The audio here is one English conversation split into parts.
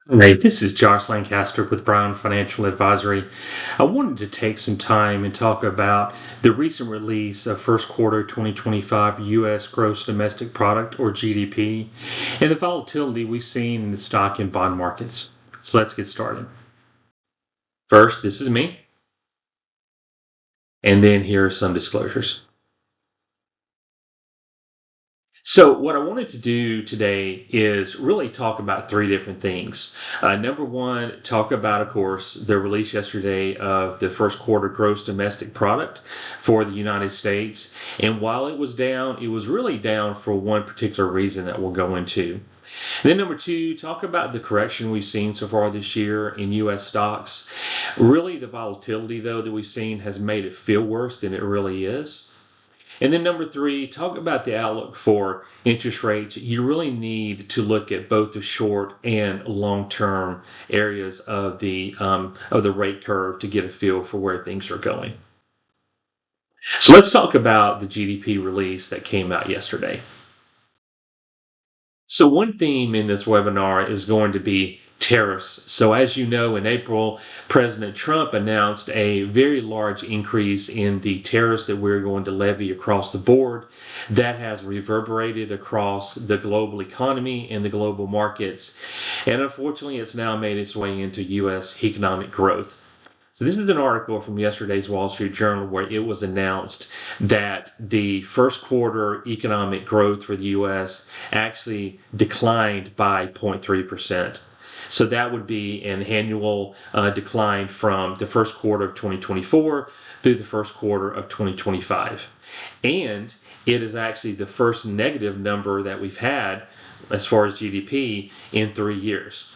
Hey, this is Josh Lancaster with Brown Financial Advisory. I wanted to take some time and talk about the recent release of first quarter 2025 U.S. gross domestic product, or GDP, and the volatility we've seen in the stock and bond markets. So let's get started. First, this is me, and then here are some disclosures. So, what I wanted to do today is really talk about three different things. Number one, talk about, of course, the release yesterday of the first quarter gross domestic product for the United States. And while it was down, it was really down for one particular reason that we'll go into. And then number two, talk about the correction we've seen so far this year in U.S. stocks. Really, the volatility, though, that we've seen has made it feel worse than it really is. And then number three, talk about the outlook for interest rates. You really need to look at both the short and long-term areas of the rate curve to get a feel for where things are going. So let's talk about the GDP release that came out yesterday. So one theme in this webinar is going to be tariffs. So as you know, in April, President Trump announced a very large increase in the tariffs that we're going to levy across the board. That has reverberated across the global economy and the global markets. And unfortunately, it's now made its way into U.S. economic growth. So this is an article from yesterday's Wall Street Journal where it was announced that the first quarter economic growth for the U.S. actually declined by 0.3%. So that would be an annual decline from the first quarter of 2024 through the first quarter of 2025. And it is actually the first negative number that we've had as far as GDP in 3 years.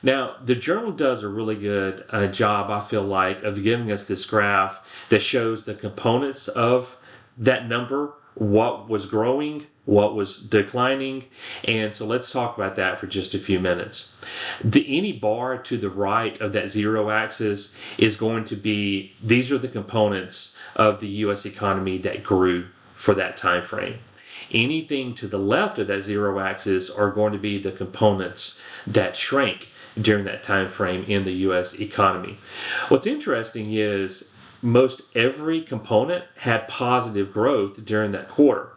Now, the journal does a really good job, I feel like, of giving us this graph that shows the components of that number, what was growing, what was declining. And so let's talk about that for just a few minutes. Any bar to the right of that zero axis is going to be, these are the components of the U.S. economy that grew for that time frame. Anything to the left of that zero axis are going to be the components that shrank during that time frame in the U.S. economy. What's interesting is most every component had positive growth during that quarter.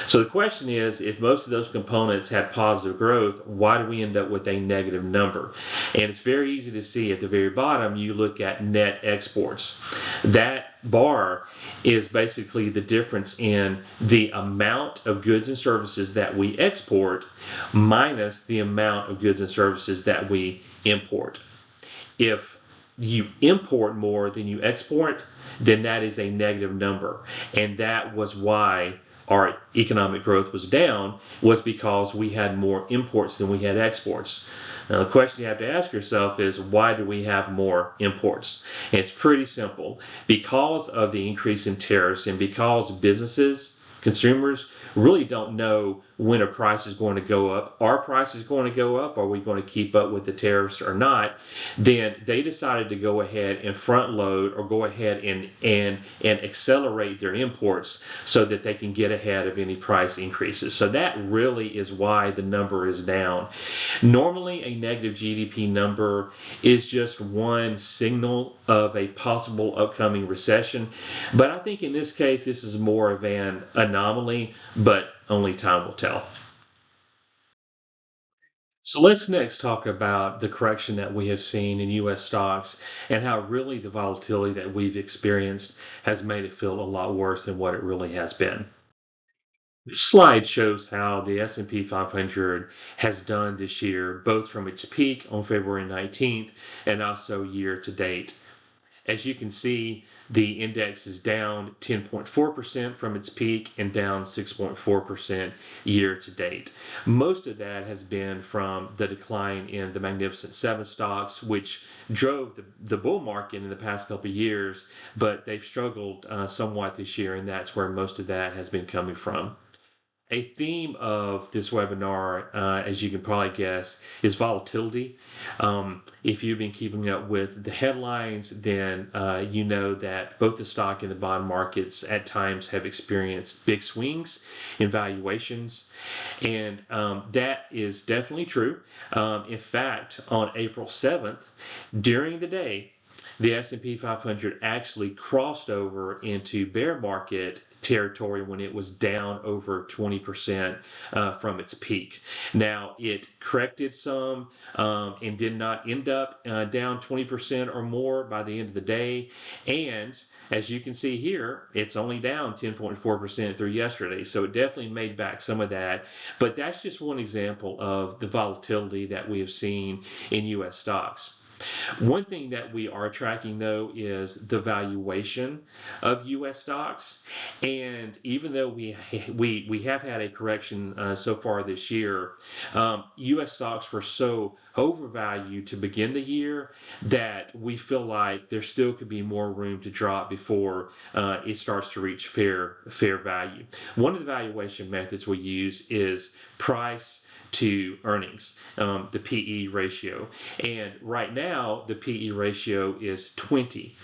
So the question is, if most of those components had positive growth, why do we end up with a negative number? And it's very easy to see at the very bottom, you look at net exports. That bar is basically the difference in the amount of goods and services that we export minus the amount of goods and services that we import. If you import more than you export, then that is a negative number. And that was why our economic growth was down, was because we had more imports than we had exports. Now, the question you have to ask yourself is, why do we have more imports? And it's pretty simple. Because of the increase in tariffs and because businesses, consumers, really don't know when a price is going to go up. Our price is going to go up. Are we going to keep up with the tariffs or not? Then they decided to go ahead and front load or go ahead and accelerate their imports so that they can get ahead of any price increases. So that really is why the number is down. Normally, a negative GDP number is just one signal of a possible upcoming recession. But I think in this case, this is more of an anomaly, but only time will tell. So let's next talk about the correction that we have seen in U.S. stocks and how really the volatility that we've experienced has made it feel a lot worse than what it really has been. This slide shows how the S&P 500 has done this year, both from its peak on February 19th and also year to date. As you can see, the index is down 10.4% from its peak and down 6.4% year to date. Most of that has been from the decline in the Magnificent Seven stocks, which drove the bull market in the past couple of years, but they've struggled somewhat this year, and that's where most of that has been coming from. A theme of this webinar, as you can probably guess, is volatility. If you've been keeping up with the headlines, then you know that both the stock and the bond markets at times have experienced big swings in valuations, and that is definitely true. In fact, on April 7th, during the day, the S&P 500 actually crossed over into bear market territory when it was down over 20% from its peak. Now, it corrected some and did not end up down 20% or more by the end of the day. And as you can see here, it's only down 10.4% through yesterday. So it definitely made back some of that. But that's just one example of the volatility that we have seen in U.S. stocks. One thing that we are tracking, though, is the valuation of U.S. stocks. And even though we have had a correction so far this year, U.S. stocks were so overvalued to begin the year that we feel like there still could be more room to drop before it starts to reach fair value. One of the valuation methods we use is price to earnings, the PE ratio. And right now, the PE ratio is 20.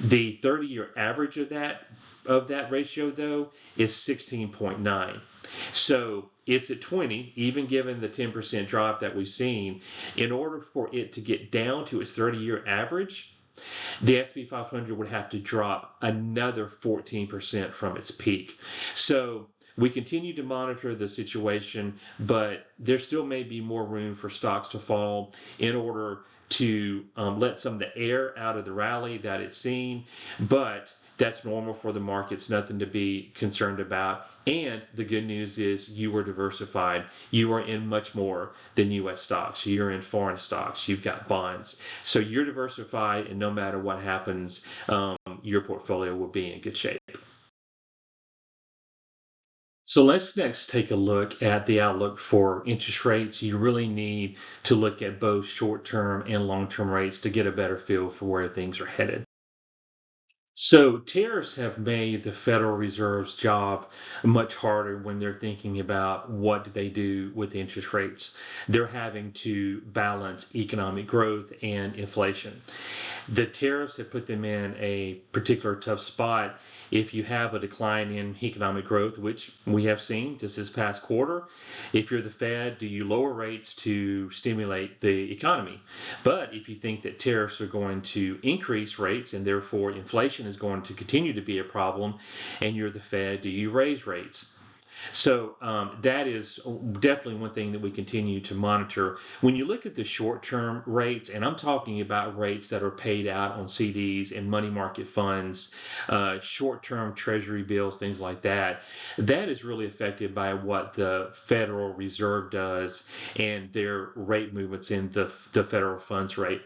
The 30-year average of that ratio, though, is 16.9. So it's at 20, even given the 10% drop that we've seen. In order for it to get down to its 30-year average, the S&P 500 would have to drop another 14% from its peak. So we continue to monitor the situation, but there still may be more room for stocks to fall in order to let some of the air out of the rally that it's seen. But that's normal for the markets, nothing to be concerned about. And the good news is you are diversified. You are in much more than U.S. stocks. You're in foreign stocks. You've got bonds. So you're diversified, and no matter what happens, your portfolio will be in good shape. So let's next take a look at the outlook for interest rates. You really need to look at both short-term and long-term rates to get a better feel for where things are headed. So tariffs have made the Federal Reserve's job much harder when they're thinking about what do they do with interest rates. They're having to balance economic growth and inflation. The tariffs have put them in a particular tough spot. If you have a decline in economic growth, which we have seen just this past quarter, if you're the Fed, do you lower rates to stimulate the economy? But if you think that tariffs are going to increase rates and therefore inflation is going to continue to be a problem, and you're the Fed, do you raise rates? So that is definitely one thing that we continue to monitor. When you look at the short-term rates, and I'm talking about rates that are paid out on CDs and money market funds, short-term treasury bills, things like that, that is really affected by what the Federal Reserve does and their rate movements in the federal funds rate.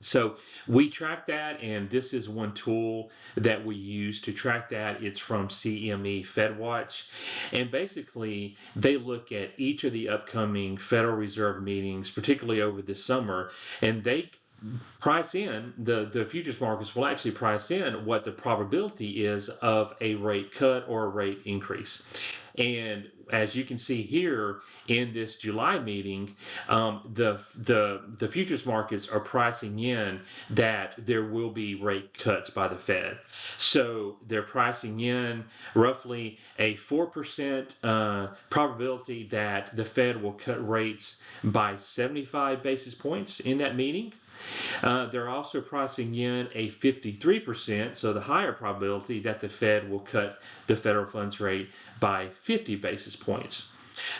So we track that, and this is one tool that we use to track that. It's from CME FedWatch, and basically they look at each of the upcoming Federal Reserve meetings, particularly over the summer, and they price in the futures markets will actually price in what the probability is of a rate cut or a rate increase. And as you can see here in this July meeting, the futures markets are pricing in that there will be rate cuts by the Fed. So they're pricing in roughly a 4% probability that the Fed will cut rates by 75 basis points in that meeting. They're also pricing in a 53%, so the higher probability that the Fed will cut the federal funds rate by 50 basis points.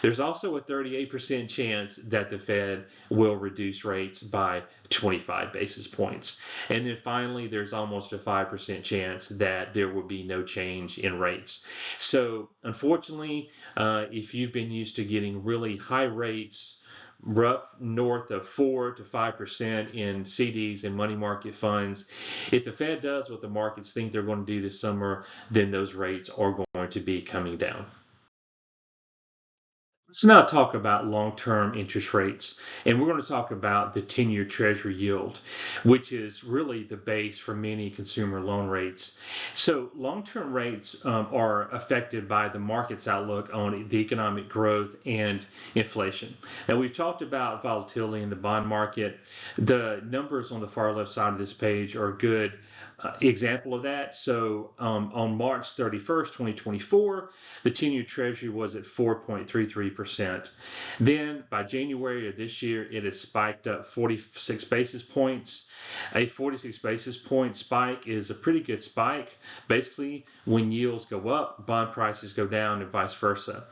There's also a 38% chance that the Fed will reduce rates by 25 basis points. And then finally, there's almost a 5% chance that there will be no change in rates. So unfortunately, if you've been used to getting really high rates, rough north of 4 to 5% in CDs and money market funds. If the Fed does what the markets think they're going to do this summer, then those rates are going to be coming down. Let's now talk about long-term interest rates, and we're going to talk about the 10-year Treasury yield, which is really the base for many consumer loan rates. So long-term rates are affected by the market's outlook on the economic growth and inflation. Now, we've talked about volatility in the bond market. The numbers on the far left side of this page are a good example of that. So on March 31st, 2024, the 10-year Treasury was at 4.33%. Then by January of this year, it has spiked up 46 basis points. A 46 basis point spike is a pretty good spike. Basically, when yields go up, bond prices go down and vice versa.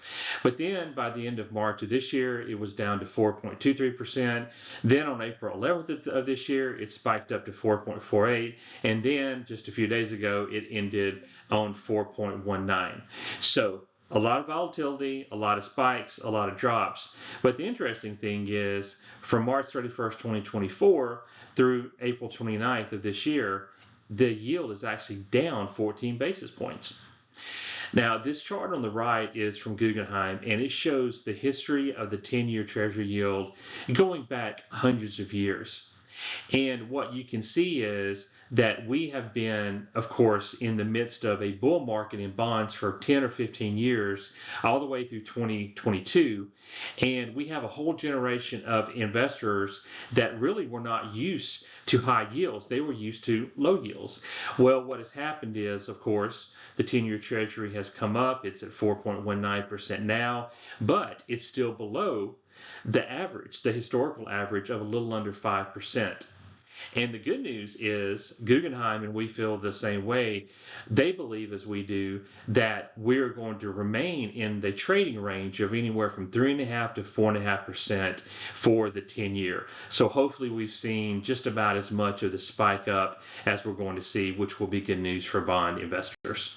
But then by the end of March of this year, it was down to 4.23%. Then on April 11th of this year, it spiked up to 4.48. And then just a few days ago, it ended on 4.19. So a lot of volatility, a lot of spikes, a lot of drops. But the interesting thing is from March 31st, 2024 through April 29th of this year, the yield is actually down 14 basis points. Now, this chart on the right is from Guggenheim, and it shows the history of the 10-year Treasury yield going back hundreds of years. And what you can see is that we have been, of course, in the midst of a bull market in bonds for 10 or 15 years, all the way through 2022. And we have a whole generation of investors that really were not used to high yields. They were used to low yields. Well, what has happened is, of course, the 10-year Treasury has come up. It's at 4.19% now, but it's still below the average, the historical average of a little under 5%. And the good news is Guggenheim, and we feel the same way, they believe as we do that we're going to remain in the trading range of anywhere from 3.5 to 4.5% for the 10-year. So hopefully we've seen just about as much of the spike up as we're going to see, which will be good news for bond investors.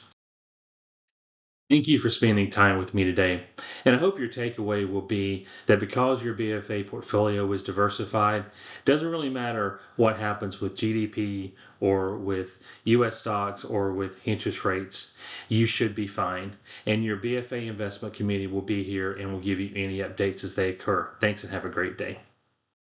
Thank you for spending time with me today. And I hope your takeaway will be that because your BFA portfolio is diversified, it doesn't really matter what happens with GDP or with US stocks or with interest rates, you should be fine. And your BFA investment committee will be here and will give you any updates as they occur. Thanks and have a great day.